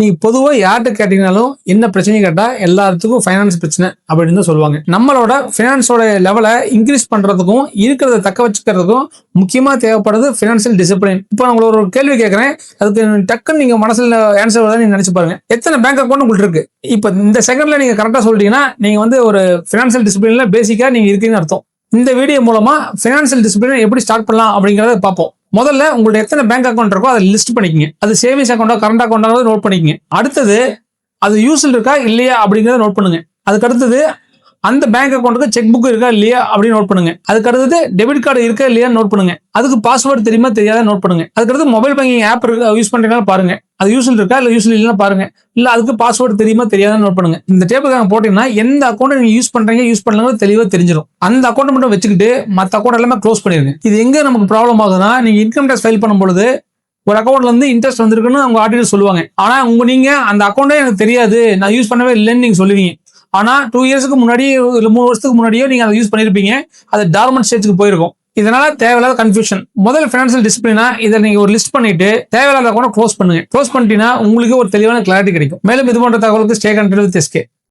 நீங்க பொதுவா யார்கிட்ட கேட்டீங்கனாலும் என்ன பிரச்சனை கேட்டா எல்லாத்துக்கும் ஃபைனான்ஸ் பிரச்சனை அப்படின்னு தான் சொல்லுவாங்க. நம்மளோட ஃபைனான்ஸோட லெவலை இன்க்ரீஸ் பண்றதுக்கும் இருக்கிறத தக்க வச்சுக்கிறதுக்கும் முக்கியமா தேவைப்படுறது ஃபினான்ஷியல் டிசிப்ளின். இப்போ நான் உங்களுக்கு ஒரு கேள்வி கேட்கறேன், அதுக்கு டக்குன்னு நீங்க மனசுல ஆன்சர் வருதா நீங்க நினைச்சு பாருங்க. எத்தனை பேங்க் அக்கௌண்ட் உங்களுக்கு இருக்கு? இப்போ இந்த செகண்ட்ல நீங்க கரெக்டா சொல்லிட்டீங்கன்னா நீங்க வந்து ஒரு ஃபினான்ஷியல் டிசிப்ளின்ல பேசிக்கா நீங்க இருக்கீங்கன்னு அர்த்தம். இந்த வீடியோ மூலமா ஃபினான்ஷியல் டிசிப்ளின் எப்படி ஸ்டார்ட் பண்ணலாம் அப்படிங்கறத பார்ப்போம். முதல்ல உங்கள்ட்ட எத்தனை பேங்க் அக்கௌண்ட் இருக்கோ அதை லிஸ்ட் பண்ணிக்கங்க. அது சேவிங்ஸ் அக்கௌண்டா கரண்ட் அக்கௌண்டா நோட் பண்ணிக்கங்க. அடுத்தது அது யூஸ்ல இருக்கா இல்லையா அப்படிங்கறத நோட் பண்ணுங்க. அதுக்கு அடுத்தது அந்த பேங்க் அக்கௌண்ட்டுக்கு செக் புக் இருக்கா இல்லையா அப்படின்னு நோட் பண்ணுங்க. அதுக்கு அடுத்தது டெபிட் கார்டு இருக்கா இல்லையா நோட் பண்ணுங்க. அதுக்கு பாஸ்வேர்டு தெரியுமா தெரியாத நோட் பண்ணுங்க. அதுக்கு அடுத்து மொபைல் பேங்கிங் ஆப் யூஸ் பண்றீங்களா பாருங்க. அது யூஸ்ல இருக்கா இல்ல யூஸ்ல இல்லைன்னா பாருங்க. இல்ல அதுக்கு பாஸ்வேர்டு தெரியுமா தெரியாத நோட் பண்ணுங்க. இந்த டேபிள் போட்டீங்கன்னா எந்த அக்கௌண்ட் நீங்க யூஸ் பண்றீங்க யூஸ் பண்ணலங்க தெளிவா தெரிஞ்சிடும். அந்த அக்கௌண்ட் மட்டும் வச்சுக்கிட்டு மத்த அக்கௌண்ட் எல்லாமே க்ளோஸ் பண்ணிருங்க. இது எங்க நமக்கு ப்ராப்ளம் ஆகுதுன்னா, நீங்க இன்கம் டேக்ஸ் ஃபைல் பண்ணும்போது ஒரு அக்கௌண்ட்ல இருந்து இன்ட்ரெஸ்ட் வந்திருக்குன்னு அவங்க ஆடிட்டர் சொல்லுவாங்க. ஆனா நீங்க அந்த அக்கௌண்டே எனக்கு தெரியாது, நான் யூஸ் பண்ணவே இல்லைன்னு நீங்க சொல்லுவீங்க. ஆனா 2 இயர்ஸ்க்கு முன்னாடியோ இல்ல 3 வருஷத்துக்கு முன்னாடியோ நீங்க அதை யூஸ் பண்ணிருப்பீங்க. அது டார்மன்ட் ஸ்டேஜ்க்கு போயிருக்கும். இதனால தேவையில்லாத கன்ஃபியூஷன். முதல்ல ஃபினான்ஷியல் டிசிப்ளினா இதை நீங்க ஒரு லிஸ்ட் பண்ணிட்டு தேவையில்லாத கூட க்ளோஸ் பண்ணுங்க. க்ளோஸ் பண்ணிட்டீங்கன்னா உங்களுக்கு ஒரு தெளிவான கிளாரிட்டி கிடைக்கும். மேலும் இது போன்ற தகவலுக்கு ஸ்டே கனெக்டட் வித் SK.